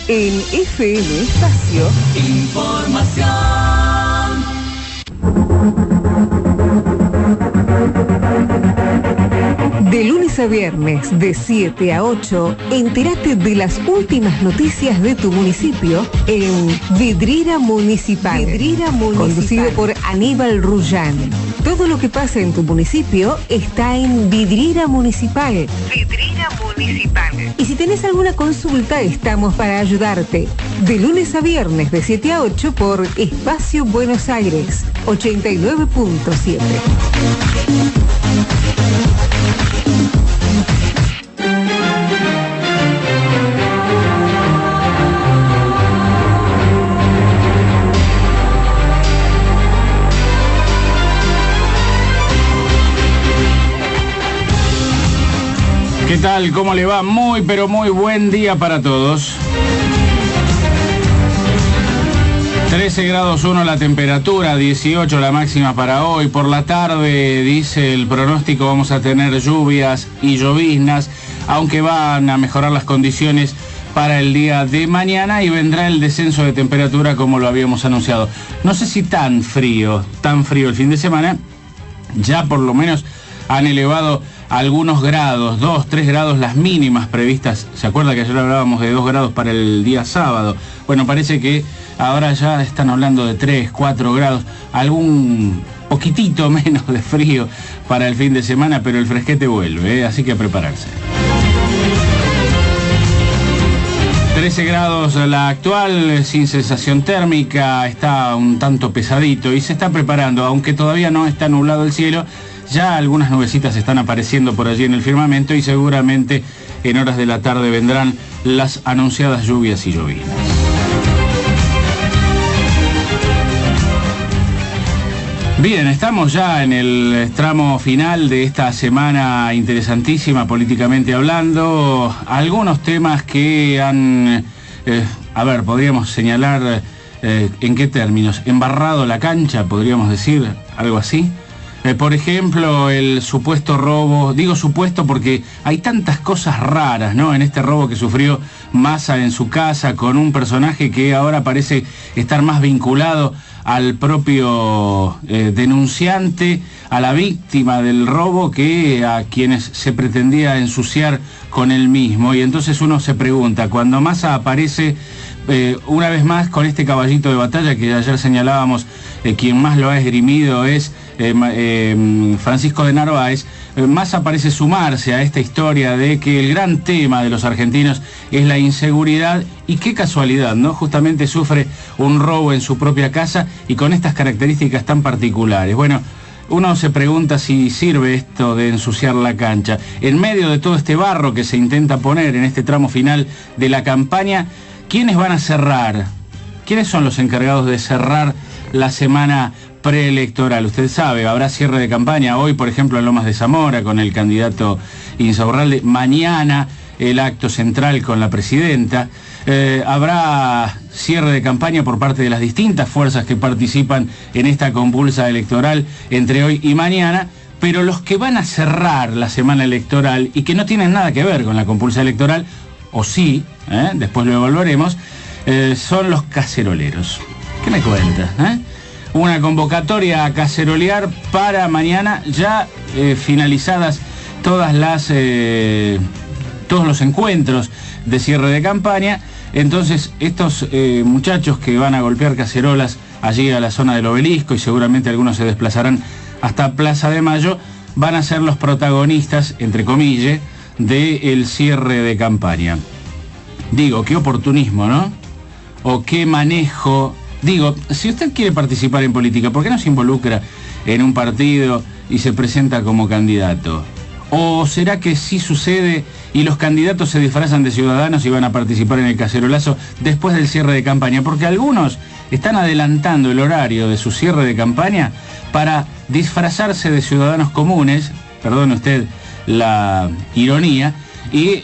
En FM Espacio Información. De lunes a viernes, de 7 a 8, entérate de las últimas noticias de tu municipio en Vidriera Municipal. Conducido por Aníbal Rullán. Todo lo que pasa en tu municipio está en Vidriera Municipal. Y si tenés alguna consulta, estamos para ayudarte. De lunes a viernes, de 7 a 8, por Espacio Buenos Aires, 89.7. ¿Qué tal? ¿Cómo le va? Muy, pero muy buen día para todos. 13 grados 1 la temperatura, 18 la máxima para hoy. Por la tarde, dice el pronóstico, vamos a tener lluvias y lloviznas, aunque van a mejorar las condiciones para el día de mañana y vendrá el descenso de temperatura como lo habíamos anunciado. No sé si tan frío el fin de semana, ya por lo menos han elevado algunos grados, 2, 3 grados las mínimas previstas. ¿Se acuerda que ayer hablábamos de 2 grados para el día sábado? Bueno, parece que ahora ya están hablando de 3, 4 grados, algún poquitito menos de frío para el fin de semana, pero el fresquete vuelve, así que a prepararse. 13 grados la actual, sin sensación térmica, está un tanto pesadito y se está preparando, aunque todavía no está nublado el cielo. Ya algunas nubecitas están apareciendo por allí en el firmamento y seguramente en horas de la tarde vendrán las anunciadas lluvias y lloviznas. Bien, estamos ya en el tramo final de esta semana interesantísima políticamente hablando. Algunos temas que han, podríamos señalar en qué términos, embarrado la cancha, podríamos decir, algo así. Por ejemplo, el supuesto robo, digo supuesto porque hay tantas cosas raras, ¿no? En este robo que sufrió Massa en su casa con un personaje que ahora parece estar más vinculado al propio denunciante, a la víctima del robo, que a quienes se pretendía ensuciar con él mismo. Y entonces uno se pregunta, cuando Massa aparece una vez más con este caballito de batalla que ayer señalábamos, quien más lo ha esgrimido es Francisco de Narváez, Massa parece sumarse a esta historia de que el gran tema de los argentinos es la inseguridad, y qué casualidad, ¿no? Justamente sufre un robo en su propia casa y con estas características tan particulares. Bueno, uno se pregunta si sirve esto de ensuciar la cancha. En medio de todo este barro que se intenta poner en este tramo final de la campaña, ¿quiénes van a cerrar? ¿Quiénes son los encargados de cerrar la semana preelectoral? Usted sabe, habrá cierre de campaña hoy, por ejemplo, en Lomas de Zamora con el candidato Insaurralde. Mañana el acto central con la presidenta. Habrá cierre de campaña por parte de las distintas fuerzas que participan en esta convulsa electoral entre hoy y mañana, pero los que van a cerrar la semana electoral y que no tienen nada que ver con la compulsa electoral, o sí, después lo evaluaremos, son los caceroleros. ¿Qué me cuentas? Una convocatoria a cacerolear para mañana, ya finalizadas todos los encuentros de cierre de campaña. Entonces estos muchachos que van a golpear cacerolas allí a la zona del Obelisco, y seguramente algunos se desplazarán hasta Plaza de Mayo, van a ser los protagonistas, entre comillas, del cierre de campaña. Digo, qué oportunismo, ¿no? O qué manejo. Digo, si usted quiere participar en política, ¿por qué no se involucra en un partido y se presenta como candidato? ¿O será que sí sucede y los candidatos se disfrazan de ciudadanos y van a participar en el cacerolazo después del cierre de campaña? Porque algunos están adelantando el horario de su cierre de campaña para disfrazarse de ciudadanos comunes, perdone usted la ironía, y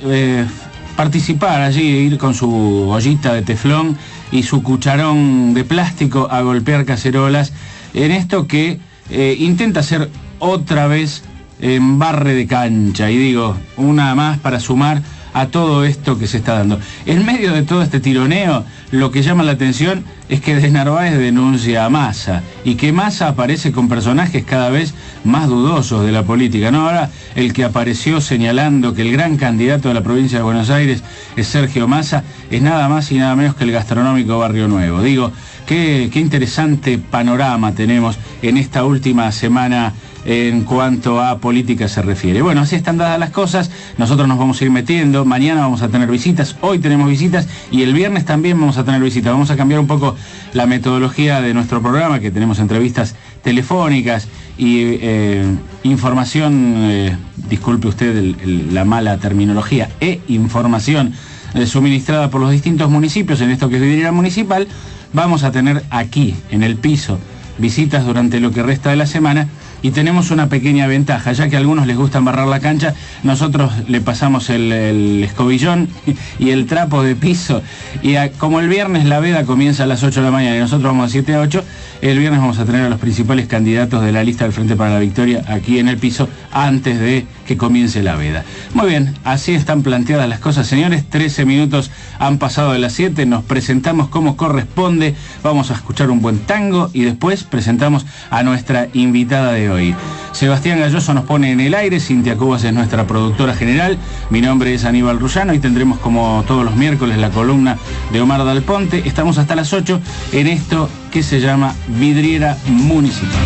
participar allí, ir con su ollita de teflón y su cucharón de plástico a golpear cacerolas en esto que intenta ser otra vez embarre de cancha. Y digo, una más para sumar a todo esto que se está dando. En medio de todo este tironeo, lo que llama la atención es que de Narváez denuncia a Massa y que Massa aparece con personajes cada vez más dudosos de la política, ¿no? Ahora el que apareció señalando que el gran candidato de la provincia de Buenos Aires es Sergio Massa es nada más y nada menos que el gastronómico Barrio Nuevo. Digo, qué interesante panorama tenemos en esta última semana en cuanto a política se refiere. Bueno, así están dadas las cosas, nosotros nos vamos a ir metiendo, mañana vamos a tener visitas, hoy tenemos visitas y el viernes también vamos a tener visitas. Vamos a cambiar un poco la metodología de nuestro programa, que tenemos entrevistas telefónicas y información, disculpe usted la mala terminología, información suministrada por los distintos municipios en esto que es Vidriera Municipal. Vamos a tener aquí, en el piso, visitas durante lo que resta de la semana. Y tenemos una pequeña ventaja, ya que a algunos les gusta embarrar la cancha, nosotros le pasamos el escobillón y el trapo de piso. Y como el viernes la veda comienza a las 8 de la mañana y nosotros vamos a 7 a 8, el viernes vamos a tener a los principales candidatos de la lista del Frente para la Victoria aquí en el piso antes de que comience la veda. Muy bien, así están planteadas las cosas, señores. 13 minutos han pasado de las 7, nos presentamos como corresponde, vamos a escuchar un buen tango y después presentamos a nuestra invitada de hoy. Sebastián Galloso nos pone en el aire, Cintia Cubas es nuestra productora general, mi nombre es Aníbal Rullano y tendremos como todos los miércoles la columna de Omar Dal Ponte. Estamos hasta las 8 en esto que se llama Vidriera Municipal.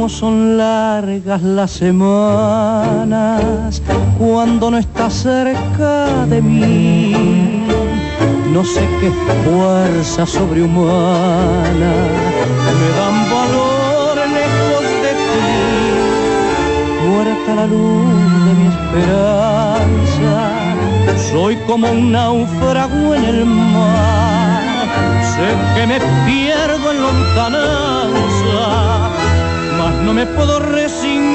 Son largas las semanas cuando no estás cerca de mí. No sé qué fuerza sobrehumana me dan valor lejos de ti. Muerta la luz de mi esperanza, soy como un náufrago en el mar. Sé que me pierdo en lontananza, mas no me puedo resignar.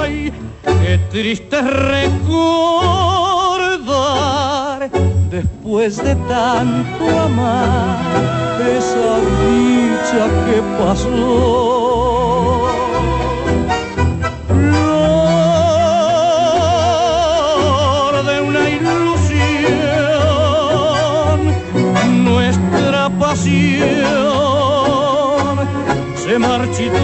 Ay, qué triste recordar, después de tanto amar, esa dicha que pasó. Se marchitó.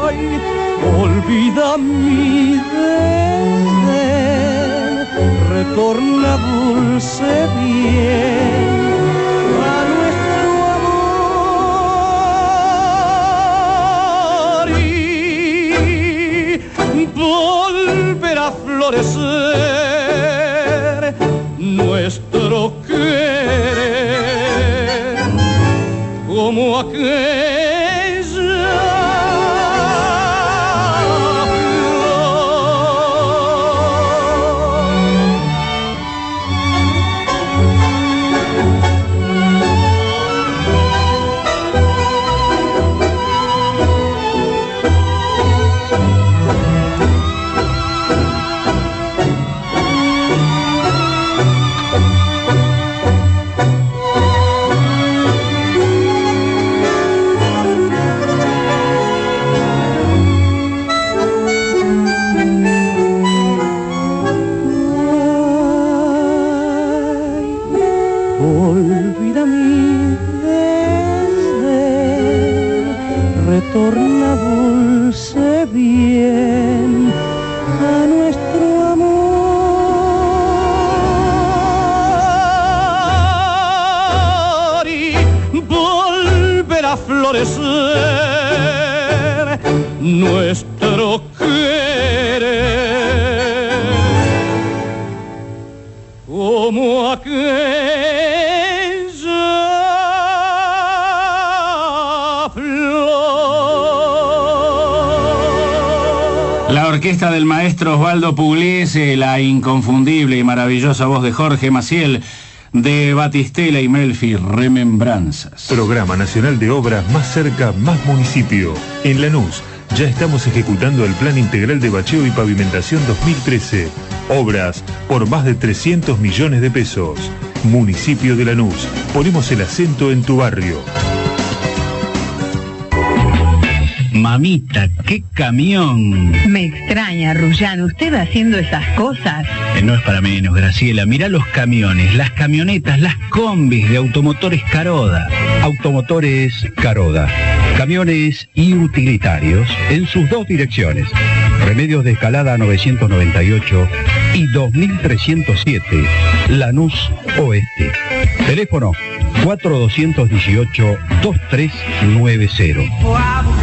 Ay, olvida mi desdén, retorna dulce bien a nuestro amor y volverá a florecer nuestro querer como aquella retorna dulce bien a nuestro amor y volverá a florecer nuestro querer, como aquella flor. La orquesta del maestro Osvaldo Pugliese, la inconfundible y maravillosa voz de Jorge Maciel, de Batistela y Melfi, Remembranzas. Programa Nacional de Obras Más Cerca, Más Municipio. En Lanús, ya estamos ejecutando el Plan Integral de Bacheo y Pavimentación 2013. Obras por más de 300 millones de pesos. Municipio de Lanús. Ponemos el acento en tu barrio. Mamita, qué camión. Me extraña, Rullán, usted haciendo esas cosas. No es para menos, Graciela. Mirá los camiones, las camionetas, las combis de Automotores Caroda. Automotores Caroda. Camiones y utilitarios en sus dos direcciones. Remedios de Escalada 998 y 2307, Lanús Oeste. Teléfono 4218-2390.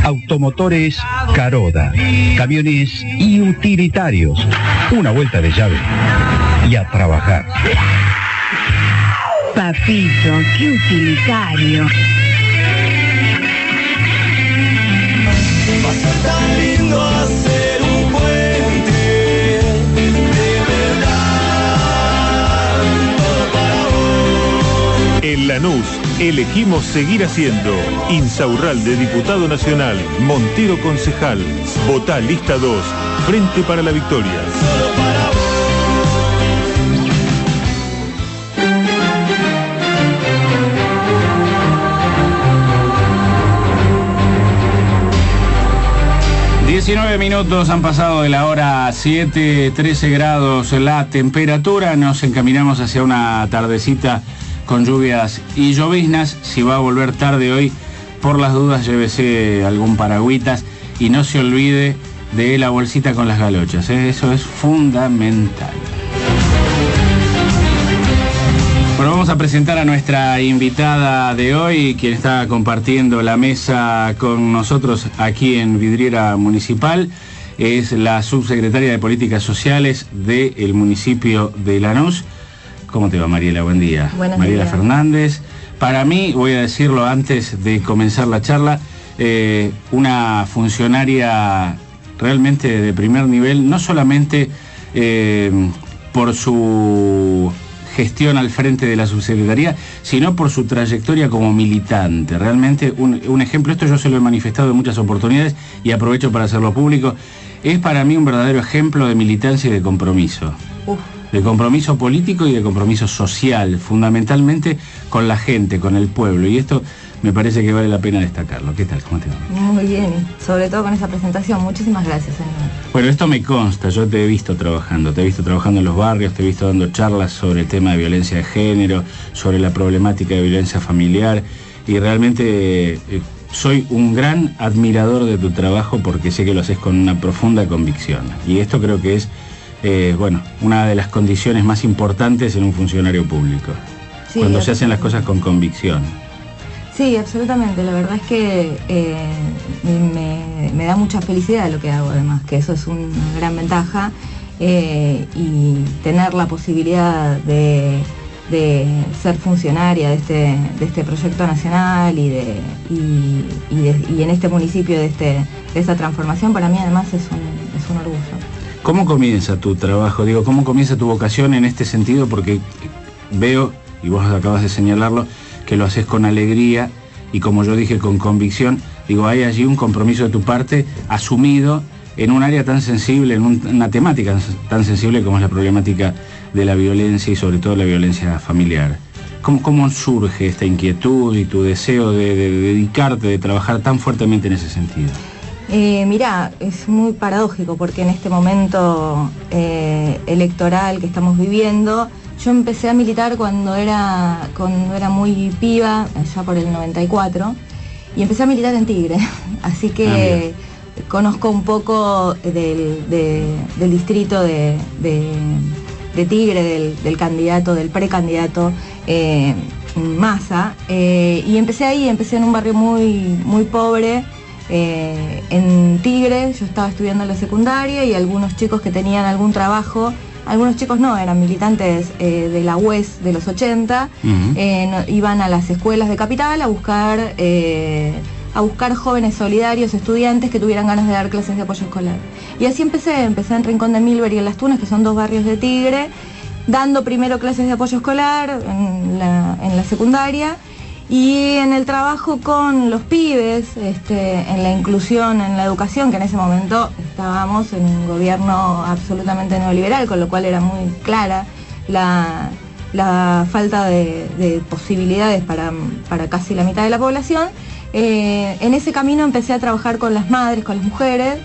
Automotores Caroda. Camiones y utilitarios. Una vuelta de llave y a trabajar. Papito, qué utilitario. Va a ser tan lindo hacer un puente de verdad, todo para vos. En Lanús, elegimos seguir haciendo. Insaurralde, diputado nacional. Montero, concejal. Votá lista 2. Frente para la Victoria. Solo para vos. 19 minutos han pasado de la hora 7, 13 grados la temperatura. Nos encaminamos hacia una tardecita con lluvias y lloviznas. Si va a volver tarde hoy, por las dudas llévese algún paragüitas y no se olvide de la bolsita con las galochas, ¿eh? Eso es fundamental. Bueno, vamos a presentar a nuestra invitada de hoy, quien está compartiendo la mesa con nosotros aquí en Vidriera Municipal. Es la subsecretaria de Políticas Sociales del municipio de Lanús. ¿Cómo te va, Mariela? Buen día. Buenos Mariela días. Fernández. Para mí, voy a decirlo antes de comenzar la charla, una funcionaria realmente de primer nivel, no solamente por su gestión al frente de la subsecretaría, sino por su trayectoria como militante. Realmente un ejemplo, esto yo se lo he manifestado en muchas oportunidades y aprovecho para hacerlo público, es para mí un verdadero ejemplo de militancia y de compromiso. De compromiso político y de compromiso social, fundamentalmente con la gente, con el pueblo, y esto me parece que vale la pena destacarlo. ¿Qué tal? ¿Cómo te va? Muy bien, sobre todo con esa presentación. Muchísimas gracias, señor. Bueno, esto me consta, yo te he visto trabajando en los barrios, te he visto dando charlas sobre el tema de violencia de género, sobre la problemática de violencia familiar, y realmente soy un gran admirador de tu trabajo porque sé que lo haces con una profunda convicción. Y esto creo que es, una de las condiciones más importantes en un funcionario público, Sí, cuando se hacen las cosas con convicción. Sí, absolutamente. La verdad es que me da mucha felicidad lo que hago, además, que eso es una gran ventaja, y tener la posibilidad de ser funcionaria de este proyecto nacional y en este municipio de esta transformación, para mí además es un orgullo. ¿Cómo comienza tu trabajo? Digo, ¿cómo comienza tu vocación en este sentido? Porque veo, y vos acabas de señalarlo, que lo haces con alegría y, como yo dije, con convicción. Digo, hay allí un compromiso de tu parte asumido en un área tan sensible, en una temática tan sensible como es la problemática de la violencia y sobre todo la violencia familiar. ¿Cómo surge esta inquietud y tu deseo de dedicarte, de trabajar tan fuertemente en ese sentido? Mirá, es muy paradójico porque en este momento electoral que estamos viviendo, yo empecé a militar cuando era muy piba, allá por el 94, y empecé a militar en Tigre, así que conozco un poco del distrito de Tigre, del candidato, del precandidato Massa, y empecé ahí, empecé en un barrio muy pobre, en Tigre. Yo estaba estudiando la secundaria y algunos chicos que tenían algún trabajo, algunos chicos no, eran militantes de la UES de los 80, iban a las escuelas de Capital a buscar jóvenes solidarios, estudiantes que tuvieran ganas de dar clases de apoyo escolar. Y así empecé en Rincón de Milver y en Las Tunas, que son 2 barrios de Tigre, dando primero clases de apoyo escolar en la secundaria, y en el trabajo con los pibes, en la inclusión, en la educación, que en ese momento estábamos en un gobierno absolutamente neoliberal, con lo cual era muy clara la falta de posibilidades para casi la mitad de la población. En ese camino empecé a trabajar con las madres, con las mujeres,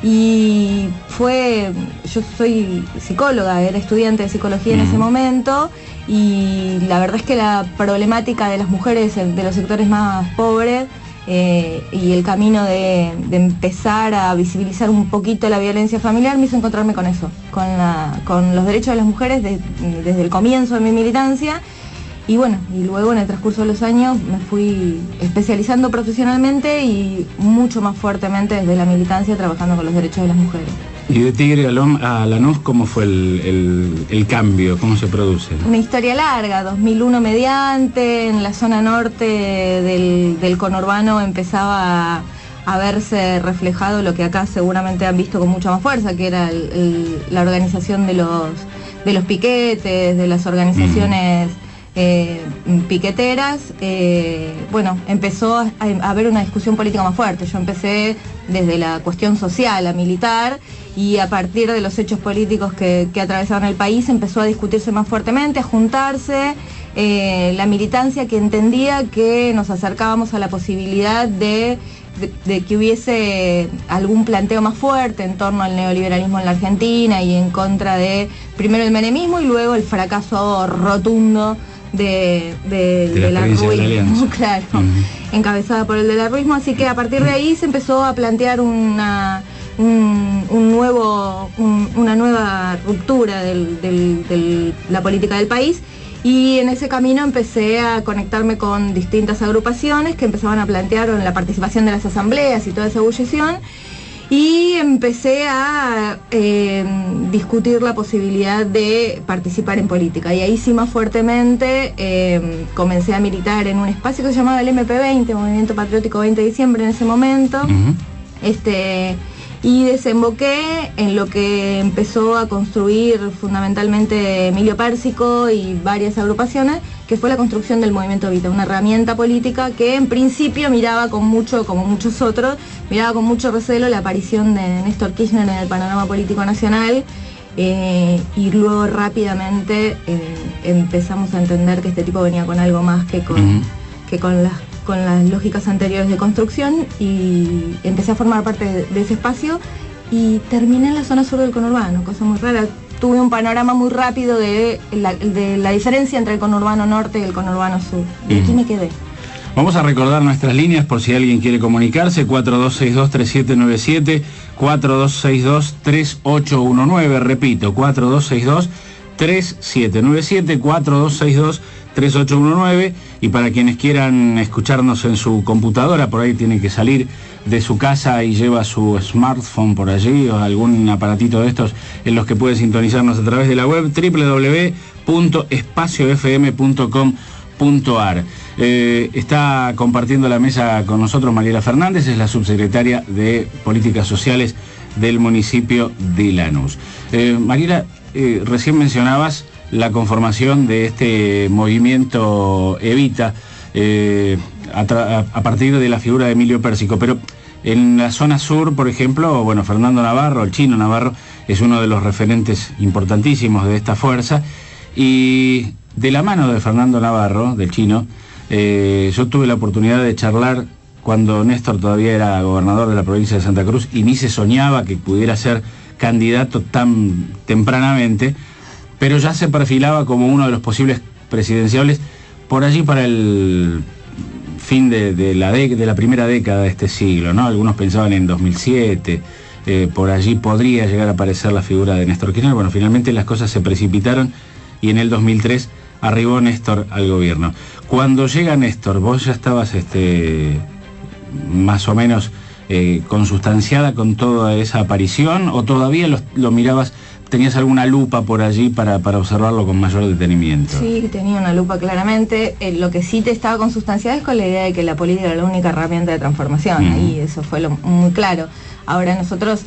y yo soy psicóloga, era estudiante de psicología en ese momento, y la verdad es que la problemática de las mujeres de los sectores más pobres y el camino de empezar a visibilizar un poquito la violencia familiar me hizo encontrarme con eso, con los derechos de las mujeres desde el comienzo de mi militancia. Y bueno, y luego en el transcurso de los años me fui especializando profesionalmente y mucho más fuertemente desde la militancia, trabajando con los derechos de las mujeres. ¿Y de Tigre a Lanús cómo fue el cambio? ¿Cómo se produce? Una historia larga, 2001 mediante, en la zona norte del conurbano empezaba a verse reflejado lo que acá seguramente han visto con mucha más fuerza, que era la organización de los piquetes, de las organizaciones piqueteras. Bueno, empezó a haber una discusión política más fuerte. Yo empecé desde la cuestión social a militar, y a partir de los hechos políticos que atravesaban el país empezó a discutirse más fuertemente, a juntarse la militancia, que entendía que nos acercábamos a la posibilidad de que hubiese algún planteo más fuerte en torno al neoliberalismo en la Argentina y en contra de primero el menemismo y luego el fracaso rotundo del arruismo, claro, encabezada por el del arruismo. Así que a partir de ahí se empezó a plantear una nueva ruptura de la política del país, y en ese camino empecé a conectarme con distintas agrupaciones que empezaban a plantear la participación de las asambleas y toda esa ebullición, y empecé a discutir la posibilidad de participar en política, y ahí sí más fuertemente comencé a militar en un espacio que se llamaba el MP20, Movimiento Patriótico 20 de Diciembre en ese momento, y desemboqué en lo que empezó a construir fundamentalmente Emilio Pérsico y varias agrupaciones, que fue la construcción del Movimiento Evita, una herramienta política que en principio miraba con mucho, como muchos otros, miraba con mucho recelo la aparición de Néstor Kirchner en el panorama político nacional, y luego rápidamente empezamos a entender que este tipo venía con algo más que con las lógicas anteriores de construcción, y empecé a formar parte de ese espacio y terminé en la zona sur del conurbano, cosa muy rara. Tuve un panorama muy rápido de la diferencia entre el conurbano norte y el conurbano sur, y aquí me quedé. Vamos a recordar nuestras líneas por si alguien quiere comunicarse: 4262-3797, 4262-3819, repito, 4262-3797, 4262-3819, y para quienes quieran escucharnos en su computadora, por ahí tienen que salir de su casa y lleva su smartphone por allí, o algún aparatito de estos en los que puede sintonizarnos a través de la web www.espaciofm.com.ar. Está compartiendo la mesa con nosotros Mariela Fernández, es la subsecretaria de Políticas Sociales del municipio de Lanús. Mariela, recién mencionabas la conformación de este movimiento Evita a partir de la figura de Emilio Pérsico, pero en la zona sur, por ejemplo, bueno, Fernando Navarro, el Chino Navarro, es uno de los referentes importantísimos de esta fuerza, y de la mano de Fernando Navarro, del Chino, yo tuve la oportunidad de charlar cuando Néstor todavía era gobernador de la provincia de Santa Cruz y ni se soñaba que pudiera ser candidato tan tempranamente, pero ya se perfilaba como uno de los posibles presidenciables por allí para el fin de la primera década de este siglo, ¿no? Algunos pensaban en 2007, por allí podría llegar a aparecer la figura de Néstor Kirchner. Bueno, finalmente las cosas se precipitaron y en el 2003 arribó Néstor al gobierno. Cuando llega Néstor, vos ya estabas más o menos consustanciada con toda esa aparición, o todavía lo mirabas, tenías alguna lupa por allí para observarlo con mayor detenimiento? Sí, tenía una lupa claramente. Lo que sí te estaba consustanciada es con la idea de que la política era la única herramienta de transformación. Ahí eso fue muy claro. Ahora nosotros,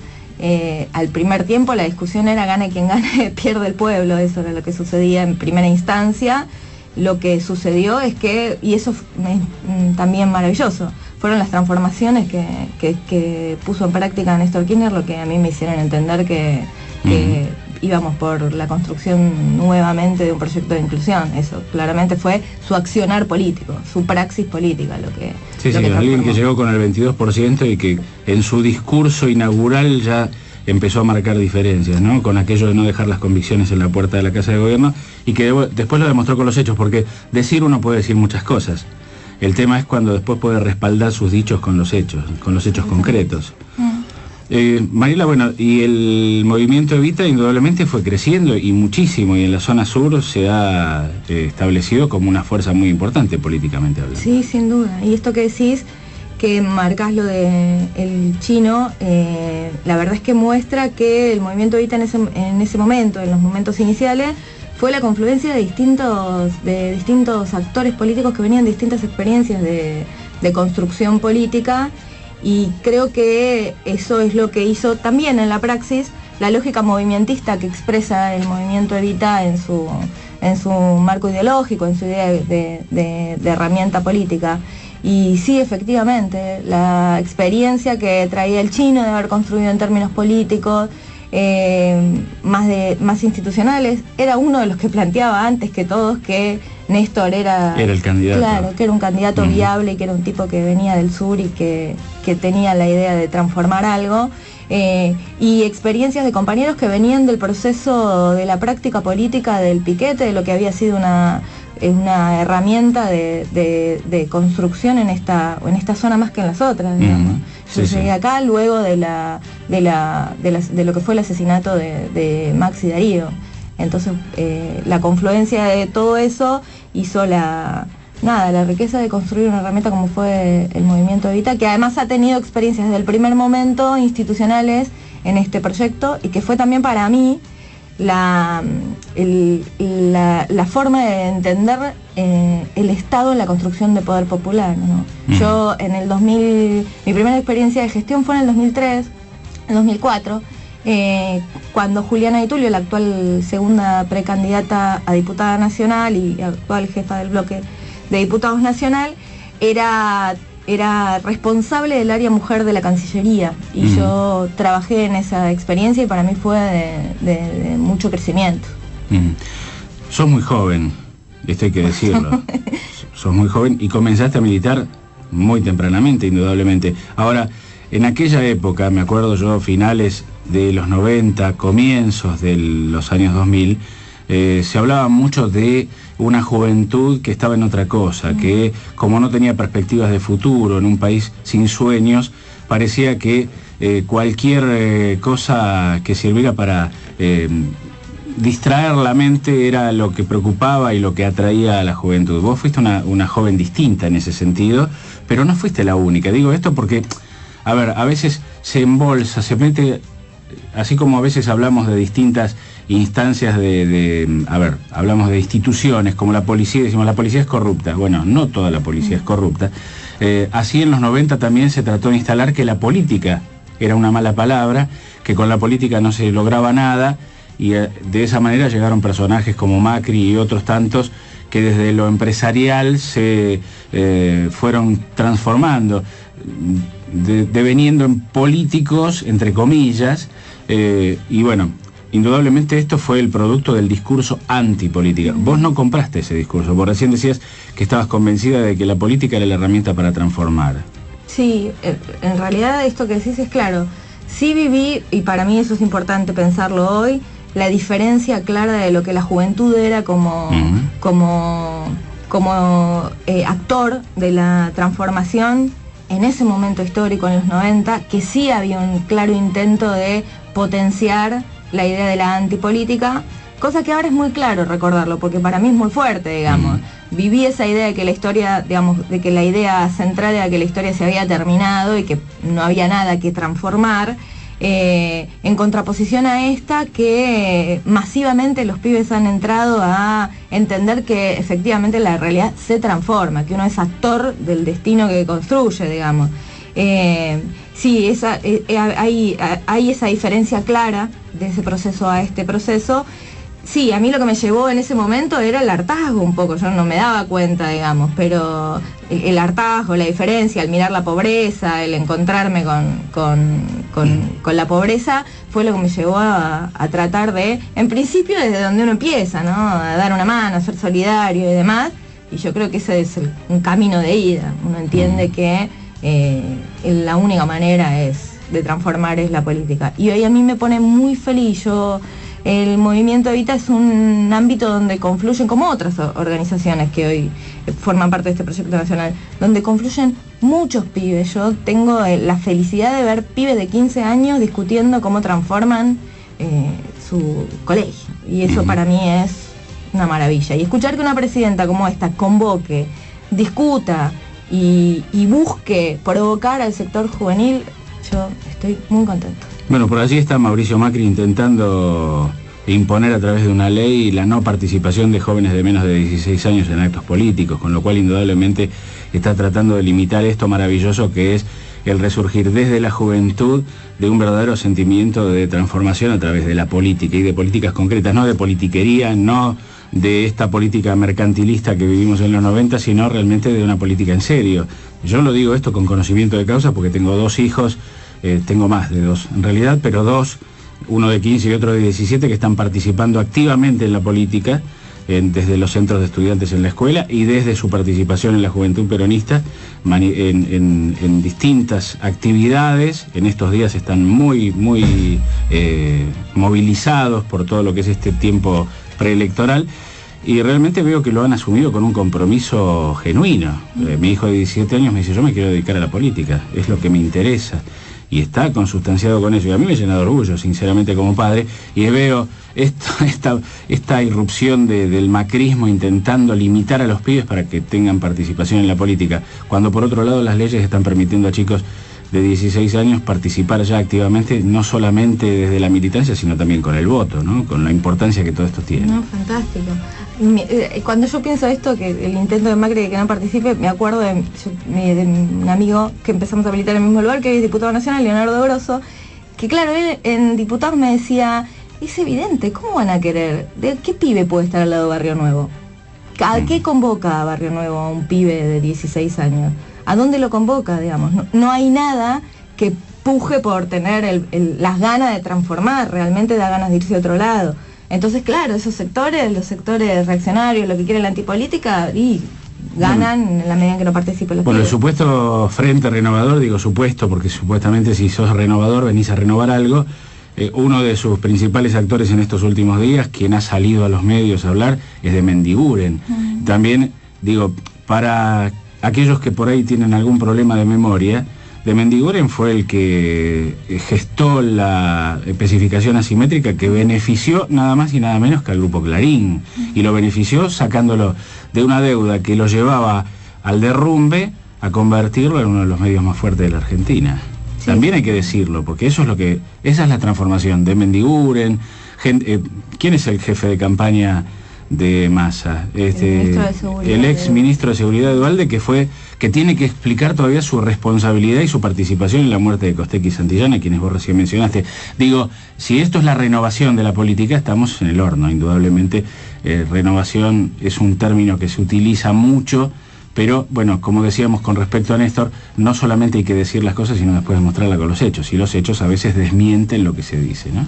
al primer tiempo, la discusión era gane quien gane, pierde el pueblo. Eso era lo que sucedía en primera instancia. Lo que sucedió es que, y eso es también maravilloso, fueron las transformaciones que puso en práctica Néstor Kirchner, lo que a mí me hicieron entender que íbamos por la construcción nuevamente de un proyecto de inclusión. Eso claramente fue su accionar político, su praxis política, lo que alguien que llegó con el 22% y que en su discurso inaugural ya empezó a marcar diferencias, ¿no? Con aquello de no dejar las convicciones en la puerta de la Casa de Gobierno, y que después lo demostró con los hechos, porque uno puede decir muchas cosas. El tema es cuando después puede respaldar sus dichos con los hechos concretos. Mariela, bueno, y el movimiento Evita indudablemente fue creciendo y muchísimo, y en la zona sur se ha establecido como una fuerza muy importante políticamente hablando. Sí, sin duda. Y esto que decís, que marcás lo de el chino, la verdad es que muestra que el movimiento Evita en ese momento, en los momentos iniciales, fue la confluencia de distintos actores políticos que venían de distintas experiencias de construcción política, y creo que eso es lo que hizo también en la praxis la lógica movimentista que expresa el movimiento Evita en su marco ideológico, en su idea de herramienta política. Y sí, efectivamente, la experiencia que traía el chino de haber construido en términos políticos, más institucionales, era uno de los que planteaba antes que todos que Néstor era el candidato. Claro, que era un candidato viable, y que era un tipo que venía del sur y que tenía la idea de transformar algo. Y experiencias de compañeros que venían del proceso de la práctica política del piquete, de lo que había sido una herramienta de construcción en esta zona más que en las otras, digamos. Yo llegué acá luego de lo que fue el asesinato de Max y Darío. Entonces la confluencia de todo eso hizo la riqueza de construir una herramienta como fue el movimiento Evita, que además ha tenido experiencias desde el primer momento institucionales en este proyecto, y que fue también para mí la forma de entender el Estado en la construcción de poder popular, ¿no? Yo en el 2000, mi primera experiencia de gestión fue en el 2003, en 2004, cuando Juliana Di Tulio, la actual segunda precandidata a diputada nacional y actual jefa del bloque de diputados nacional, era responsable del área mujer de la Cancillería, y yo trabajé en esa experiencia, y para mí fue de mucho crecimiento. Sos muy joven, esto hay que decirlo. Sos muy joven y comenzaste a militar muy tempranamente, indudablemente. Ahora, en aquella época, me acuerdo yo, finales de los 90, comienzos de los años 2000, se hablaba mucho de una juventud que estaba en otra cosa, que como no tenía perspectivas de futuro, en un país sin sueños, parecía que cualquier cosa que sirviera para distraer la mente era lo que preocupaba y lo que atraía a la juventud. Vos fuiste una joven distinta en ese sentido, pero no fuiste la única. Digo esto porque, a ver, a veces se embolsa, se mete, así como a veces hablamos de distintas instancias hablamos de instituciones como la policía, decimos la policía es corrupta. Bueno, no toda la policía es corrupta. Así en los 90 también se trató de instalar que la política era una mala palabra, que con la política no se lograba nada, y de esa manera llegaron personajes como Macri y otros tantos que desde lo empresarial se fueron transformando, deveniendo en políticos, entre comillas, y bueno, indudablemente esto fue el producto del discurso antipolítica. Vos no compraste ese discurso, vos recién decías que estabas convencida de que la política era la herramienta para transformar. Sí, en realidad esto que decís es claro. Sí viví, y para mí eso es importante pensarlo hoy, la diferencia clara de lo que la juventud era como actor de la transformación en ese momento histórico, en los 90, que sí había un claro intento de potenciar la idea de la antipolítica, cosa que ahora es muy claro recordarlo, porque para mí es muy fuerte, digamos. viví esa idea de que la historia, digamos, de que la idea central era que la historia se había terminado y que no había nada que transformar, en contraposición a esta que masivamente los pibes han entrado a entender que efectivamente la realidad se transforma, que uno es actor del destino que construye, digamos. Sí, hay esa diferencia clara de ese proceso a este proceso. Sí, a mí lo que me llevó en ese momento era el hartazgo un poco, yo no me daba cuenta, digamos, pero el hartazgo, la diferencia, el mirar la pobreza, el encontrarme con la pobreza, fue lo que me llevó a tratar de, en principio desde donde uno empieza, ¿no? A dar una mano, a ser solidario y demás, y yo creo que ese es un camino de ida. Uno entiende que la única manera de transformar es la política. Y hoy a mí me pone muy feliz. El movimiento Evita es un ámbito donde confluyen, como otras organizaciones que hoy forman parte de este proyecto nacional, donde confluyen muchos pibes. Yo tengo la felicidad de ver pibes de 15 años discutiendo cómo transforman su colegio. Y eso para mí es una maravilla. Y escuchar que una presidenta como esta convoque, discuta y busque provocar al sector juvenil, yo estoy muy contento. Bueno, por allí está Mauricio Macri intentando imponer a través de una ley la no participación de jóvenes de menos de 16 años en actos políticos, con lo cual indudablemente está tratando de limitar esto maravilloso que es el resurgir desde la juventud de un verdadero sentimiento de transformación a través de la política y de políticas concretas, no de politiquería, no de esta política mercantilista que vivimos en los 90, sino realmente de una política en serio. Yo lo digo esto con conocimiento de causa porque tengo 2 hijos, tengo más de 2 en realidad, pero 2, uno de 15 y otro de 17, que están participando activamente en la política, desde los centros de estudiantes en la escuela y desde su participación en la Juventud Peronista, en distintas actividades. En estos días están muy movilizados por todo lo que es este tiempo preelectoral, y realmente veo que lo han asumido con un compromiso genuino. Mi hijo de 17 años me dice: yo me quiero dedicar a la política, es lo que me interesa, y está consustanciado con eso, y a mí me llena de orgullo, sinceramente, como padre, y veo esta irrupción del macrismo intentando limitar a los pibes para que tengan participación en la política, cuando por otro lado las leyes están permitiendo a chicos de 16 años participar ya activamente, no solamente desde la militancia, sino también con el voto, ¿no? Con la importancia que todo esto tiene. No, fantástico. Cuando yo pienso esto, que el intento de Macri de que no participe, me acuerdo de un amigo que empezamos a militar en el mismo lugar, que es diputado nacional, Leonardo Grosso, que claro, él en diputados me decía: es evidente, ¿cómo van a querer? ¿De qué pibe puede estar al lado de Barrio Nuevo? ¿A qué convoca a Barrio Nuevo a un pibe de 16 años? ¿A dónde lo convoca, digamos? No hay nada que puje por tener las ganas de transformar, realmente da ganas de irse a otro lado. Entonces, claro, esos sectores, los sectores reaccionarios, lo que quiere la antipolítica, y ganan en la medida en que no participen los pibes. El supuesto Frente Renovador, digo supuesto, porque supuestamente si sos renovador venís a renovar algo. Uno de sus principales actores en estos últimos días, quien ha salido a los medios a hablar, es de Mendiguren. También, digo, para aquellos que por ahí tienen algún problema de memoria, de Mendiguren fue el que gestó la especificación asimétrica que benefició nada más y nada menos que al Grupo Clarín, y lo benefició sacándolo de una deuda que lo llevaba al derrumbe a convertirlo en uno de los medios más fuertes de la Argentina. Sí. También hay que decirlo, porque esa es la transformación de Mendiguren. ¿Quién es el jefe de campaña de Massa? El ex ministro de Seguridad de Duhalde, que tiene que explicar todavía su responsabilidad y su participación en la muerte de Costecchi y Santillana, quienes vos recién mencionaste. Digo, si esto es la renovación de la política, estamos en el horno, indudablemente. Renovación es un término que se utiliza mucho, pero bueno, como decíamos con respecto a Néstor, no solamente hay que decir las cosas, sino después demostrarlas con los hechos, y los hechos a veces desmienten lo que se dice, ¿no?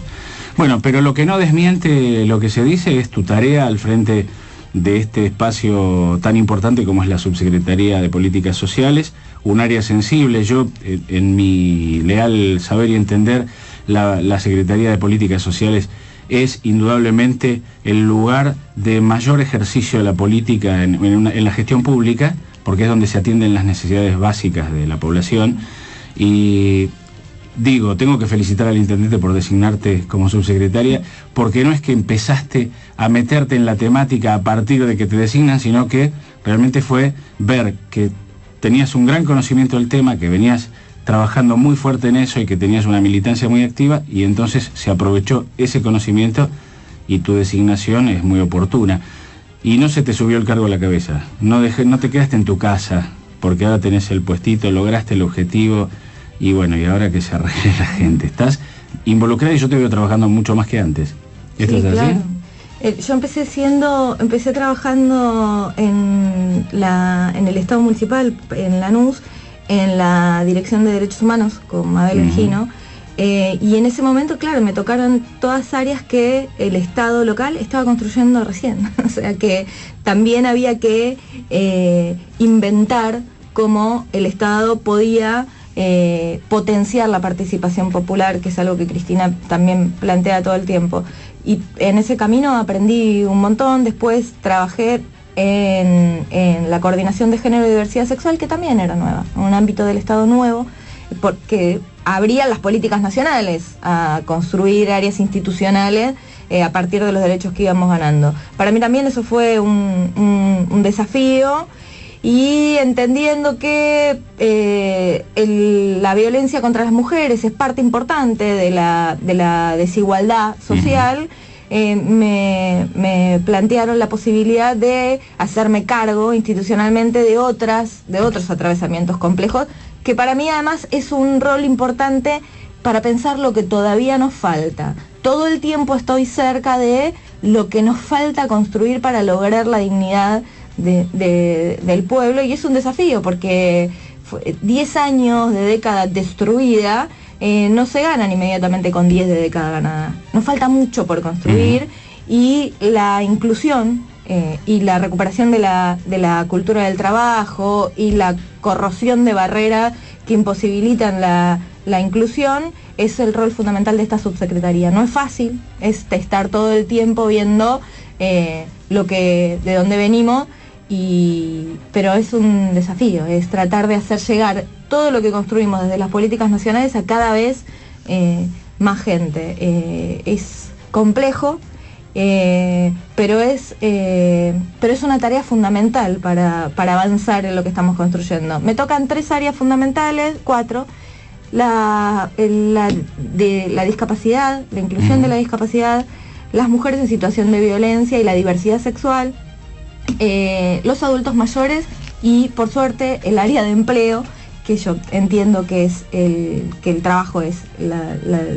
Bueno, pero lo que no desmiente lo que se dice es tu tarea al frente de este espacio tan importante como es la Subsecretaría de Políticas Sociales, un área sensible. Yo, en mi leal saber y entender, la Secretaría de Políticas Sociales es indudablemente el lugar de mayor ejercicio de la política en la gestión pública, porque es donde se atienden las necesidades básicas de la población, y digo, tengo que felicitar al intendente por designarte como subsecretaria, porque no es que empezaste a meterte en la temática a partir de que te designan, sino que realmente fue ver que tenías un gran conocimiento del tema, que venías trabajando muy fuerte en eso y que tenías una militancia muy activa, y entonces se aprovechó ese conocimiento y tu designación es muy oportuna. Y no se te subió el cargo a la cabeza, no te quedaste en tu casa, porque ahora tenés el puestito, lograste el objetivo, y bueno, y ahora que se arregle la gente. Estás involucrada y yo te veo trabajando mucho más que antes. ¿Esto es así? Claro. Yo empecé trabajando en el Estado Municipal, en Lanús, en la Dirección de Derechos Humanos con Mabel Ergino, y en ese momento, claro, me tocaron todas áreas que el Estado local estaba construyendo recién. O sea que también había que inventar cómo el Estado podía potenciar la participación popular, que es algo que Cristina también plantea todo el tiempo. Y en ese camino aprendí un montón. Después trabajé en la coordinación de género y diversidad sexual, que también era nueva, un ámbito del Estado nuevo, porque abrían las políticas nacionales a construir áreas institucionales a partir de los derechos que íbamos ganando. Para mí también eso fue un desafío, y entendiendo que la violencia contra las mujeres es parte importante de la desigualdad social, me plantearon la posibilidad de hacerme cargo institucionalmente de otros atravesamientos complejos, que para mí además es un rol importante para pensar lo que todavía nos falta. Todo el tiempo estoy cerca de lo que nos falta construir para lograr la dignidad del pueblo, y es un desafío porque 10 años de década destruida no se ganan inmediatamente con 10 de década ganada. Nos falta mucho por construir, y la inclusión y la recuperación de la cultura del trabajo y la corrosión de barreras que imposibilitan la inclusión es el rol fundamental de esta subsecretaría. No es fácil, es estar todo el tiempo viendo de dónde venimos, pero es un desafío, es tratar de hacer llegar todo lo que construimos desde las políticas nacionales a cada vez más gente. Es complejo, pero es una tarea fundamental para avanzar en lo que estamos construyendo. Me tocan 3 áreas fundamentales, 4. La discapacidad, la inclusión de la discapacidad, las mujeres en situación de violencia y la diversidad sexual, los adultos mayores y, por suerte, el área de empleo, que yo entiendo que es que el trabajo es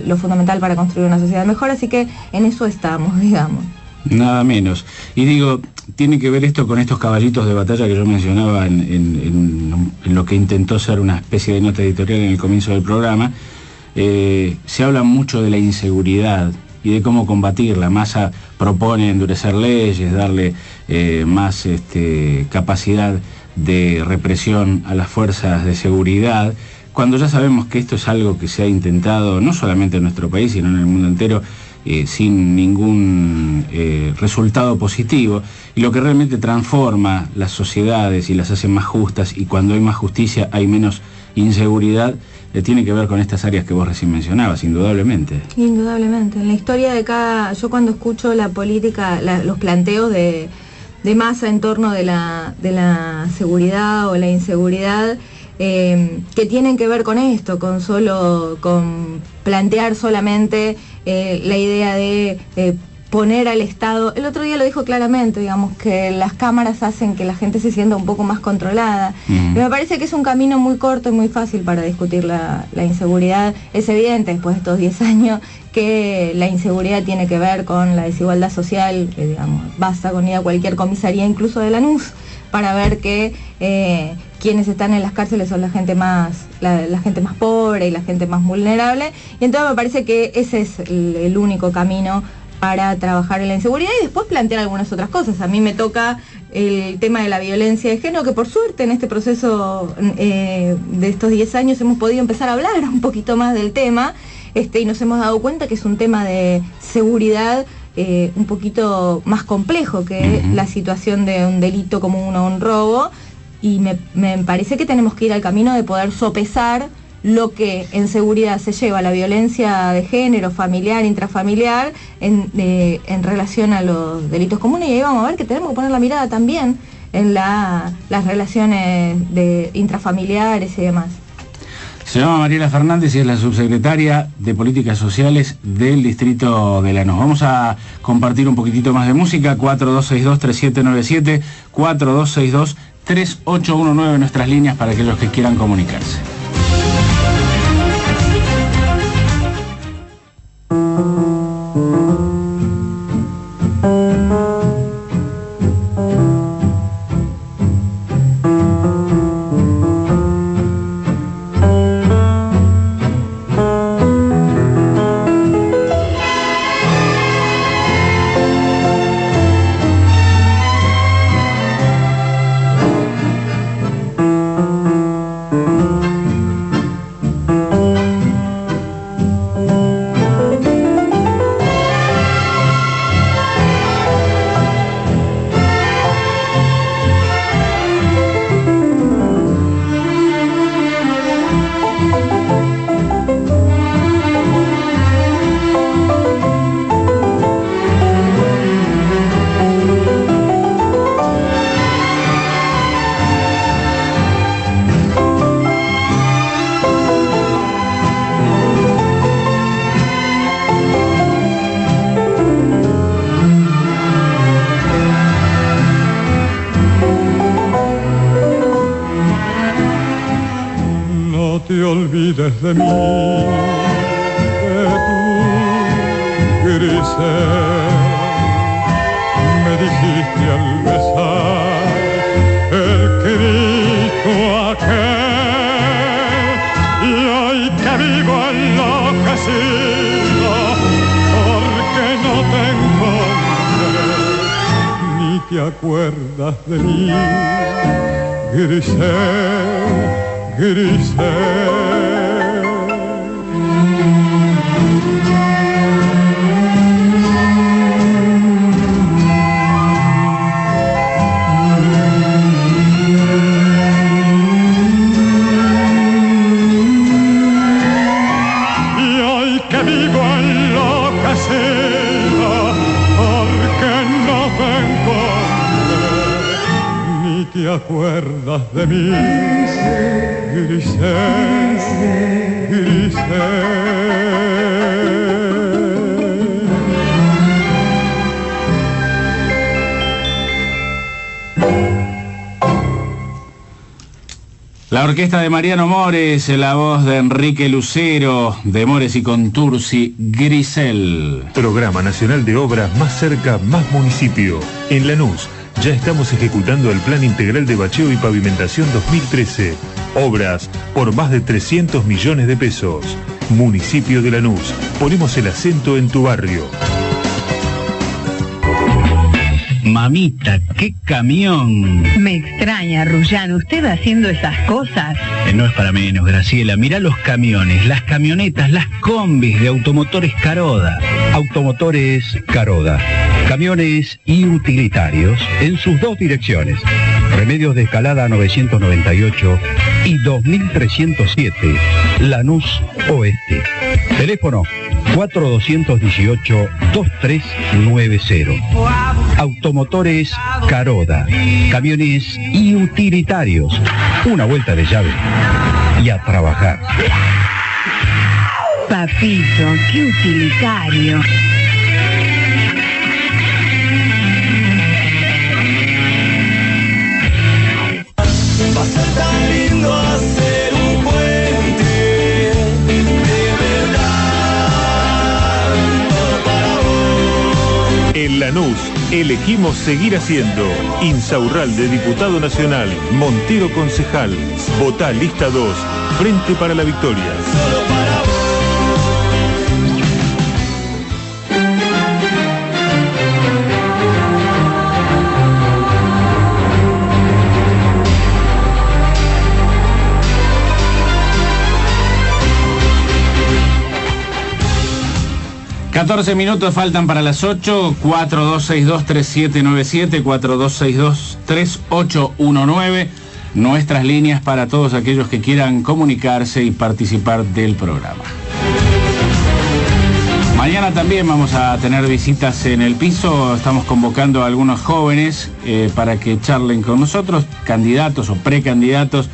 lo fundamental para construir una sociedad mejor, así que en eso estamos, digamos. Nada menos. Y digo, tiene que ver esto con estos caballitos de batalla que yo mencionaba en lo que intentó ser una especie de nota editorial en el comienzo del programa. Se habla mucho de la inseguridad y de cómo combatirla. Massa propone endurecer leyes, darle más capacidad de represión a las fuerzas de seguridad, cuando ya sabemos que esto es algo que se ha intentado no solamente en nuestro país, sino en el mundo entero, sin ningún resultado positivo, y lo que realmente transforma las sociedades y las hace más justas, y cuando hay más justicia hay menos inseguridad, tiene que ver con estas áreas que vos recién mencionabas, indudablemente. Indudablemente. En la historia de yo cuando escucho la política, los planteos de Massa en torno de la seguridad o la inseguridad, que tienen que ver con esto, con plantear solamente la idea de poner al Estado. El otro día lo dijo claramente, digamos, que las cámaras hacen que la gente se sienta un poco más controlada. Y me parece que es un camino muy corto y muy fácil para discutir la inseguridad. Es evidente después de estos 10 años que la inseguridad tiene que ver con la desigualdad social, que, digamos, basta con ir a cualquier comisaría, incluso de Lanús, para ver que quienes están en las cárceles son la gente más pobre y la gente más vulnerable. Y entonces me parece que ese es el único camino para trabajar en la inseguridad, y después plantear algunas otras cosas. A mí me toca el tema de la violencia de género, que por suerte en este proceso de estos 10 años hemos podido empezar a hablar un poquito más del tema, y nos hemos dado cuenta que es un tema de seguridad un poquito más complejo que la situación de un delito como un robo, y me parece que tenemos que ir al camino de poder sopesar lo que en seguridad se lleva la violencia de género, familiar, intrafamiliar, en relación a los delitos comunes. Y ahí vamos a ver que tenemos que poner la mirada también en las relaciones intrafamiliares y demás. Se llama Mariela Fernández y es la subsecretaria de Políticas Sociales del Distrito de Lanús. Vamos a compartir un poquitito más de música. 4262-3797, 4262-3819, nuestras líneas para aquellos que quieran comunicarse. te olvides de mí, de tu grisel. Me dijiste al besar el grito aquel, y hoy que vivo enloquecido porque no te encontré, ni te acuerdas de mí, Grisel, Grisel. ¿Te acuerdas de mí, Grisel, Grisel? La orquesta de Mariano Mores, la voz de Enrique Lucero, de Mores y Contursi, Grisel. Programa Nacional de Obras Más Cerca, Más Municipio. En Lanús ya estamos ejecutando el Plan Integral de Bacheo y Pavimentación 2013. Obras por más de 300 millones de pesos. Municipio de Lanús. Ponemos el acento en tu barrio. Mamita, qué camión. Me extraña, Rullán, usted haciendo esas cosas. No es para menos, Graciela. Mirá los camiones, las camionetas, las combis de Automotores Caroda. Automotores Caroda. Camiones y utilitarios en sus dos direcciones. Remedios de Escalada 998 y 2307, Lanús Oeste. Teléfono 4218-2390. Automotores Caroda. Camiones y utilitarios. Una vuelta de llave y a trabajar. Papito, qué utilitario. Va a ser tan lindo hacer un puente de verdad, todo para vos. En Lanús elegimos seguir haciendo. Insaurralde, diputado nacional. Montero, concejal. Votá lista 2. Frente para la Victoria. Solo para vos. ...14 minutos faltan para las 8... ...4262-3797... ...4262-3819... nuestras líneas para todos aquellos que quieran comunicarse y participar del programa. Mañana también vamos a tener visitas en el piso. Estamos convocando a algunos jóvenes para que charlen con nosotros, candidatos o precandidatos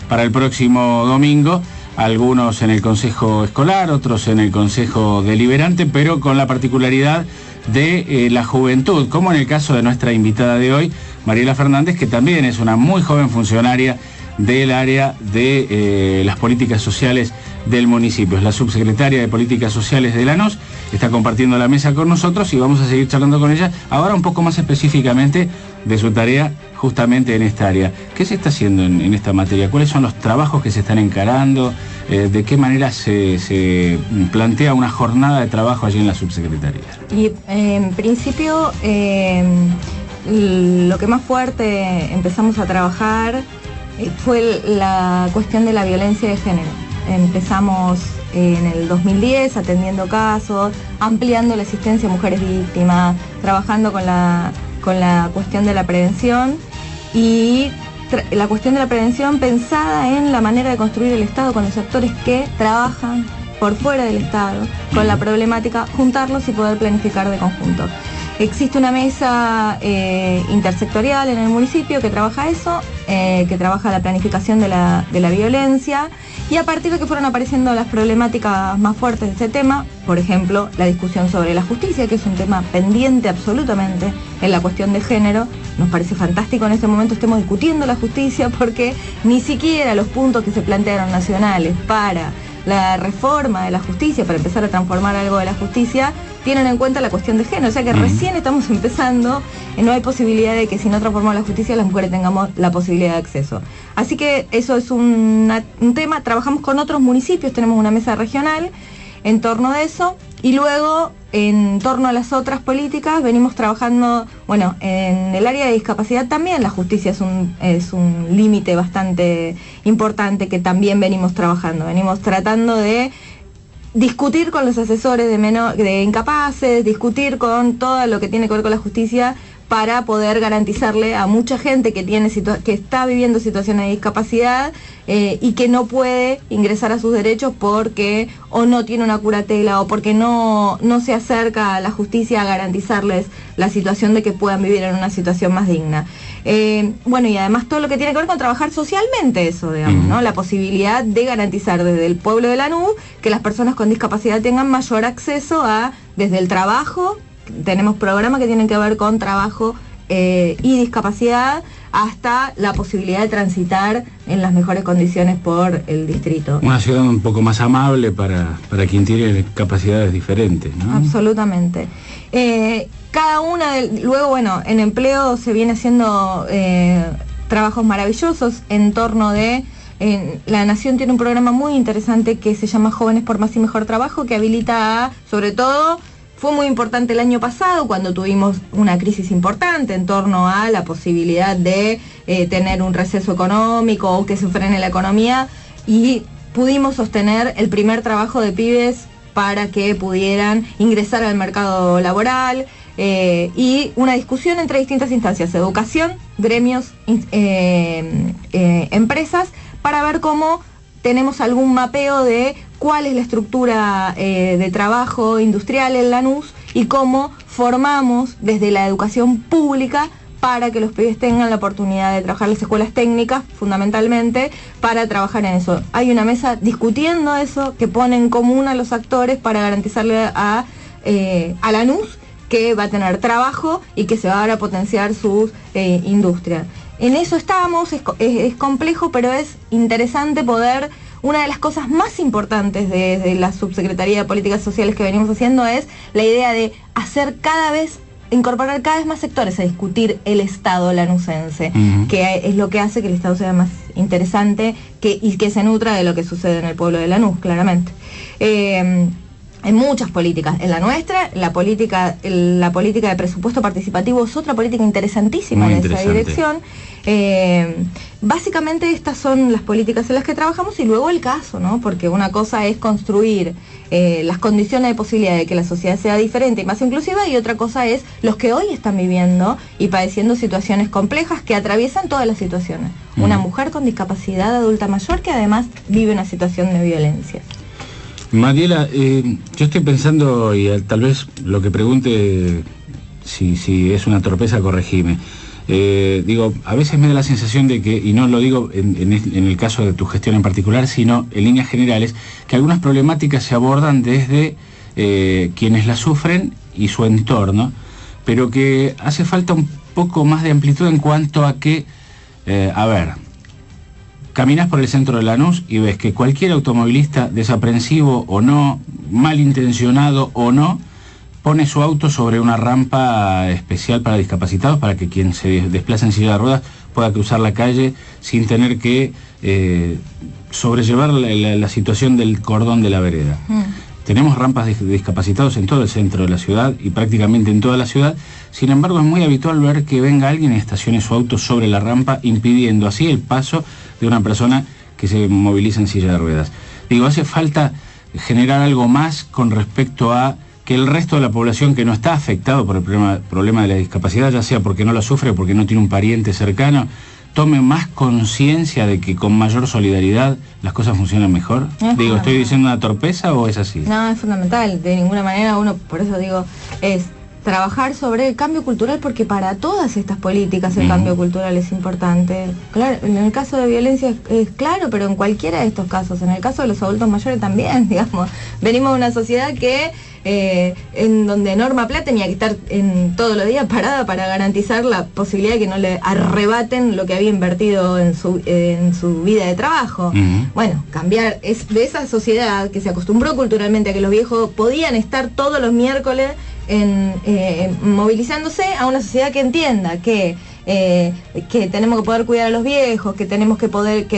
para el próximo domingo. Algunos en el Consejo Escolar, otros en el Consejo Deliberante, pero con la particularidad de la juventud, como en el caso de nuestra invitada de hoy, Mariela Fernández, que también es una muy joven funcionaria del área de las políticas sociales del municipio. Es la subsecretaria de Políticas Sociales de Lanús, está compartiendo la mesa con nosotros y vamos a seguir charlando con ella, ahora un poco más específicamente de su tarea justamente en esta área. ¿Qué se está haciendo en esta materia? ¿Cuáles son los trabajos que se están encarando? ¿De qué manera se plantea una jornada de trabajo allí en la subsecretaría? Y en principio, lo que más fuerte empezamos a trabajar fue la cuestión de la violencia de género. Empezamos en el 2010 atendiendo casos, ampliando la asistencia a mujeres víctimas, trabajando con la cuestión de la prevención y la cuestión de la prevención pensada en la manera de construir el Estado con los actores que trabajan por fuera del Estado, con la problemática, juntarlos y poder planificar de conjunto. Existe una mesa intersectorial en el municipio que trabaja eso, que trabaja la planificación de la violencia, y a partir de que fueron apareciendo las problemáticas más fuertes de este tema, por ejemplo, la discusión sobre la justicia, que es un tema pendiente absolutamente en la cuestión de género. Nos parece fantástico en este momento estemos discutiendo la justicia porque ni siquiera los puntos que se plantearon nacionales para la reforma de la justicia, para empezar a transformar algo de la justicia, tienen en cuenta la cuestión de género, o sea que recién estamos empezando, no hay posibilidad de que si no transformamos la justicia las mujeres tengamos la posibilidad de acceso. Así que eso es un tema, trabajamos con otros municipios, tenemos una mesa regional en torno a eso, y luego en torno a las otras políticas venimos trabajando, bueno, en el área de discapacidad también la justicia es un límite bastante importante que también venimos trabajando, venimos tratando de discutir con los asesores de incapaces, discutir con todo lo que tiene que ver con la justicia para poder garantizarle a mucha gente que está viviendo situaciones de discapacidad y que no puede ingresar a sus derechos porque o no tiene una curatela o porque no se acerca a la justicia a garantizarles la situación de que puedan vivir en una situación más digna. Bueno, y además todo lo que tiene que ver con trabajar socialmente eso, digamos, ¿no? La posibilidad de garantizar desde el pueblo de Lanús que las personas con discapacidad tengan mayor acceso desde el trabajo. Tenemos programas que tienen que ver con trabajo y discapacidad, hasta la posibilidad de transitar en las mejores condiciones por el distrito. Una ciudad un poco más amable para quien tiene capacidades diferentes, ¿no? Absolutamente. Luego, bueno, en empleo se viene haciendo trabajos maravillosos en torno de... La Nación tiene un programa muy interesante que se llama Jóvenes por Más y Mejor Trabajo, que habilita sobre todo... Fue muy importante el año pasado cuando tuvimos una crisis importante en torno a la posibilidad de tener un receso económico o que se frene la economía, y pudimos sostener el primer trabajo de pibes para que pudieran ingresar al mercado laboral y una discusión entre distintas instancias, educación, gremios, empresas, para ver cómo tenemos algún mapeo de cuál es la estructura de trabajo industrial en Lanús y cómo formamos desde la educación pública para que los pibes tengan la oportunidad de trabajar en las escuelas técnicas, fundamentalmente, para trabajar en eso. Hay una mesa discutiendo eso, que pone en común a los actores para garantizarle a Lanús que va a tener trabajo y que se va a dar a potenciar sus industrias. En eso estamos, es complejo, pero es interesante poder... Una de las cosas más importantes de la Subsecretaría de Políticas Sociales que venimos haciendo es la idea de incorporar cada vez más sectores a discutir el Estado lanusense, que es lo que hace que el Estado sea más interesante y que se nutra de lo que sucede en el pueblo de Lanús, claramente. Hay muchas políticas. En la nuestra, la política de presupuesto participativo es otra política interesantísima en esa dirección. Básicamente estas son las políticas en las que trabajamos y luego el caso, ¿no? Porque una cosa es construir las condiciones de posibilidad de que la sociedad sea diferente y más inclusiva, y otra cosa es los que hoy están viviendo y padeciendo situaciones complejas que atraviesan todas las situaciones. Una mujer con discapacidad adulta mayor que además vive una situación de violencia. Mariela, yo estoy pensando, y tal vez lo que pregunte, si es una torpeza, corregime. Digo, a veces me da la sensación de que, y no lo digo en el caso de tu gestión en particular, sino en líneas generales, que algunas problemáticas se abordan desde quienes las sufren y su entorno, pero que hace falta un poco más de amplitud en cuanto a que, caminas por el centro de Lanús y ves que cualquier automovilista, desaprensivo o no, malintencionado o no, pone su auto sobre una rampa especial para discapacitados para que quien se desplaza en silla de ruedas pueda cruzar la calle sin tener que sobrellevar la situación del cordón de la vereda. Tenemos rampas de discapacitados en todo el centro de la ciudad y prácticamente en toda la ciudad. Sin embargo, es muy habitual ver que venga alguien y estacione su auto sobre la rampa, impidiendo así el paso de una persona que se moviliza en silla de ruedas. Digo, hace falta generar algo más con respecto a que el resto de la población que no está afectado por el problema de la discapacidad, ya sea porque no la sufre o porque no tiene un pariente cercano, tome más conciencia de que con mayor solidaridad las cosas funcionan mejor. Digo, ¿estoy diciendo una torpeza o es así? No, es fundamental. De ninguna manera uno, por eso digo, es trabajar sobre el cambio cultural, porque para todas estas políticas el cambio cultural es importante. Claro, en el caso de violencia es claro, pero en cualquiera de estos casos, en el caso de los adultos mayores también, digamos. Venimos de una sociedad que en donde Norma Pla tenía que estar todos los días parada para garantizar la posibilidad de que no le arrebaten lo que había invertido en su vida de trabajo. Bueno, cambiar de esa sociedad que se acostumbró culturalmente a que los viejos podían estar todos los miércoles movilizándose, a una sociedad que entienda que tenemos que poder cuidar a los viejos, que tenemos que poder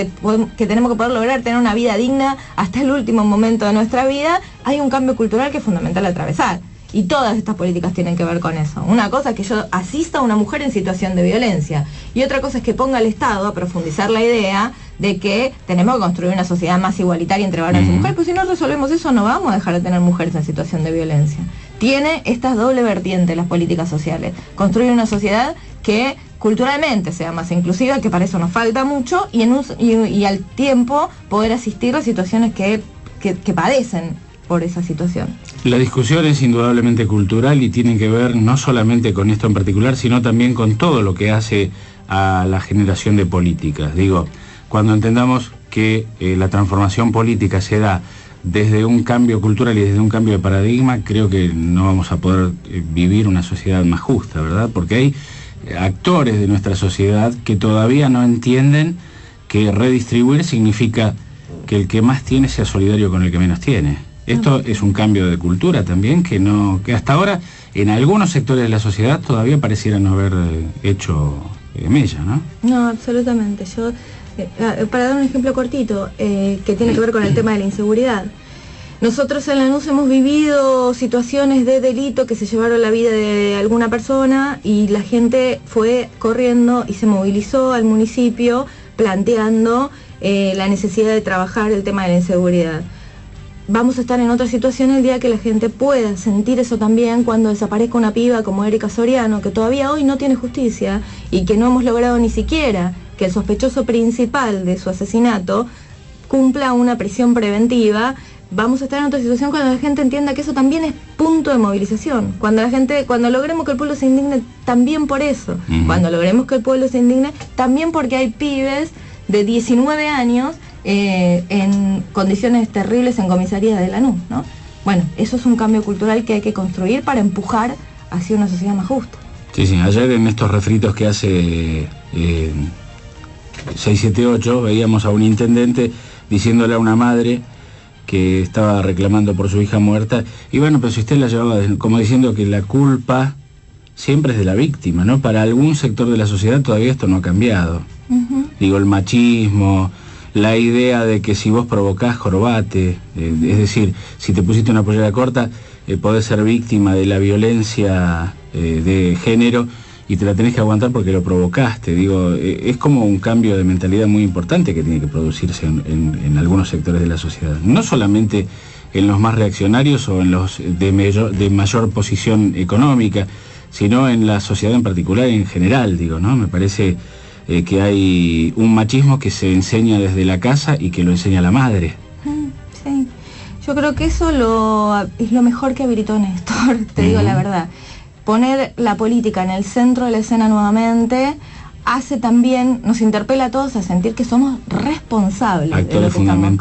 lograr tener una vida digna hasta el último momento de nuestra vida. Hay un cambio cultural que es fundamental atravesar, y todas estas políticas tienen que ver con eso. Una cosa es que yo asista a una mujer en situación de violencia, y otra cosa es que ponga al Estado a profundizar la idea de que tenemos que construir una sociedad más igualitaria entre varones y mujeres, pues si no resolvemos eso no vamos a dejar de tener mujeres en situación de violencia. Tiene esta doble vertiente las políticas sociales: construir una sociedad que culturalmente sea más inclusiva, que para eso nos falta mucho, y al tiempo poder asistir a situaciones que padecen por esa situación. La discusión es indudablemente cultural y tiene que ver no solamente con esto en particular, sino también con todo lo que hace a la generación de políticas. Digo, cuando entendamos que la transformación política se da desde un cambio cultural y desde un cambio de paradigma, creo que no vamos a poder vivir una sociedad más justa, ¿verdad? Porque hay actores de nuestra sociedad que todavía no entienden que redistribuir significa que el que más tiene sea solidario con el que menos tiene. Esto es un cambio de cultura también que hasta ahora en algunos sectores de la sociedad todavía pareciera no haber hecho mella, ¿no? No, absolutamente. Yo, para dar un ejemplo cortito, que tiene que ver con el tema de la inseguridad. Nosotros en Lanús hemos vivido situaciones de delito que se llevaron la vida de alguna persona, y la gente fue corriendo y se movilizó al municipio planteando la necesidad de trabajar el tema de la inseguridad. Vamos a estar en otra situación el día que la gente pueda sentir eso también cuando desaparezca una piba como Erika Soriano, que todavía hoy no tiene justicia y que no hemos logrado ni siquiera que el sospechoso principal de su asesinato cumpla una prisión preventiva. Vamos a estar en otra situación cuando la gente entienda que eso también es punto de movilización. Cuando logremos que el pueblo se indigne también por eso. Cuando logremos que el pueblo se indigne también porque hay pibes de 19 años en condiciones terribles en comisarías de Lanús, ¿no? Bueno, eso es un cambio cultural que hay que construir para empujar hacia una sociedad más justa. Sí, ayer en estos refritos que hace 678 veíamos a un intendente diciéndole a una madre que estaba reclamando por su hija muerta, y bueno, pero si usted la llevaba, como diciendo que la culpa siempre es de la víctima, ¿no? Para algún sector de la sociedad todavía esto no ha cambiado. Digo, el machismo, la idea de que si vos provocás, jorobate, es decir, si te pusiste una pollera corta, podés ser víctima de la violencia de género y te la tenés que aguantar porque lo provocaste. Digo, es como un cambio de mentalidad muy importante que tiene que producirse en algunos sectores de la sociedad. No solamente en los más reaccionarios o en los de mayor posición económica, sino en la sociedad en particular, en general, digo, ¿no? Me parece que hay un machismo que se enseña desde la casa y que lo enseña la madre. Sí, yo creo que eso es lo mejor que habilitó Néstor, te digo la verdad. Poner la política en el centro de la escena nuevamente hace también, nos interpela a todos a sentir que somos responsables de lo que estamos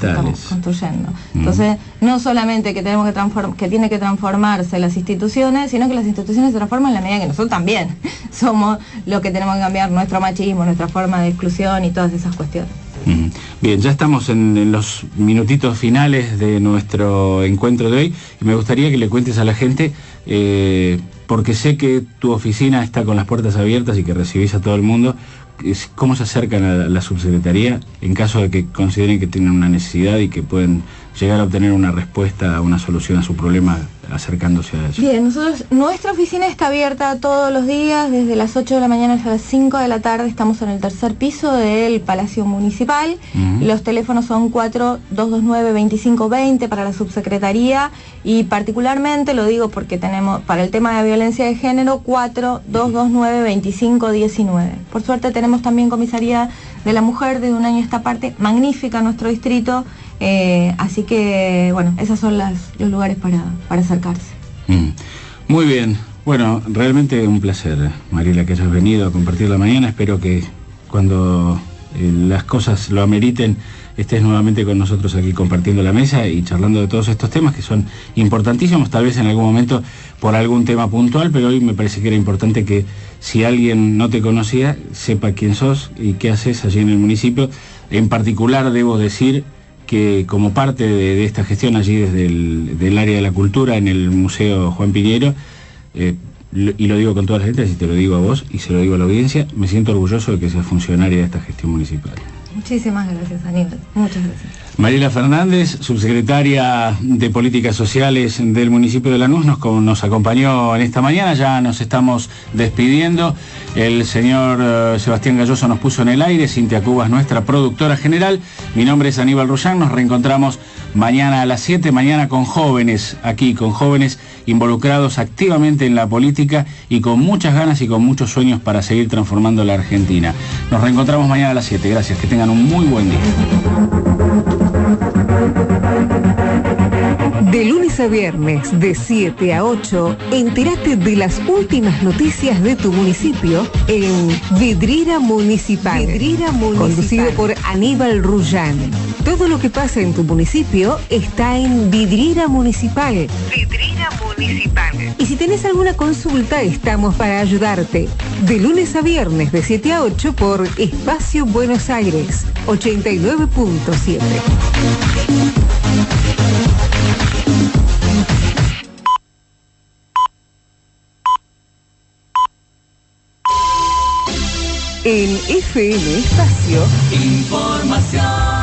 construyendo. Entonces, no solamente que tenemos que tiene que transformarse las instituciones, sino que las instituciones se transforman en la medida que nosotros también somos los que tenemos que cambiar nuestro machismo, nuestra forma de exclusión y todas esas cuestiones. Bien, ya estamos en los minutitos finales de nuestro encuentro de hoy y me gustaría que le cuentes a la gente, porque sé que tu oficina está con las puertas abiertas y que recibís a todo el mundo, ¿cómo se acercan a la subsecretaría en caso de que consideren que tienen una necesidad y que pueden llegar a obtener una respuesta, una solución a su problema acercándose a eso? Bien, nuestra oficina está abierta todos los días, desde las 8 de la mañana hasta las 5 de la tarde, estamos en el tercer piso del Palacio Municipal. Los teléfonos son 4229-2520 para la subsecretaría y particularmente, lo digo porque tenemos, para el tema de violencia de género, 4229-2519. Por suerte tenemos también comisaría de la mujer desde un año a esta parte, magnífica nuestro distrito. Así que, bueno, esos son los lugares para acercarse. Muy bien. Bueno, realmente un placer, Mariela, que hayas venido a compartir la mañana. Espero que cuando las cosas lo ameriten, estés nuevamente con nosotros aquí compartiendo la mesa y charlando de todos estos temas que son importantísimos, tal vez en algún momento por algún tema puntual, pero hoy me parece que era importante que si alguien no te conocía, sepa quién sos y qué haces allí en el municipio. En particular, debo decir que como parte de esta gestión allí desde el área de la cultura en el Museo Juan Piñero, y lo digo con todas las letras y te lo digo a vos y se lo digo a la audiencia, me siento orgulloso de que seas funcionaria de esta gestión municipal. Muchísimas gracias, Aníbal. Muchas gracias. Mariela Fernández, subsecretaria de Políticas Sociales del municipio de Lanús, nos acompañó en esta mañana. Ya nos estamos despidiendo. El señor Sebastián Galloso nos puso en el aire. Cintia Cubas, nuestra productora general. Mi nombre es Aníbal Rullán. Nos reencontramos mañana a las 7, mañana con jóvenes, aquí con jóvenes involucrados activamente en la política y con muchas ganas y con muchos sueños para seguir transformando la Argentina. Nos reencontramos mañana a las 7. Gracias, que tengan un muy buen día. De lunes a viernes, de 7 a 8, entérate de las últimas noticias de tu municipio en Vidriera Municipal. Conducido por Aníbal Rullán. Todo lo que pasa en tu municipio está en Vidriera Municipal. Y si tenés alguna consulta, estamos para ayudarte. De lunes a viernes, de 7 a 8, por Espacio Buenos Aires, 89.7. En FM Espacio, información.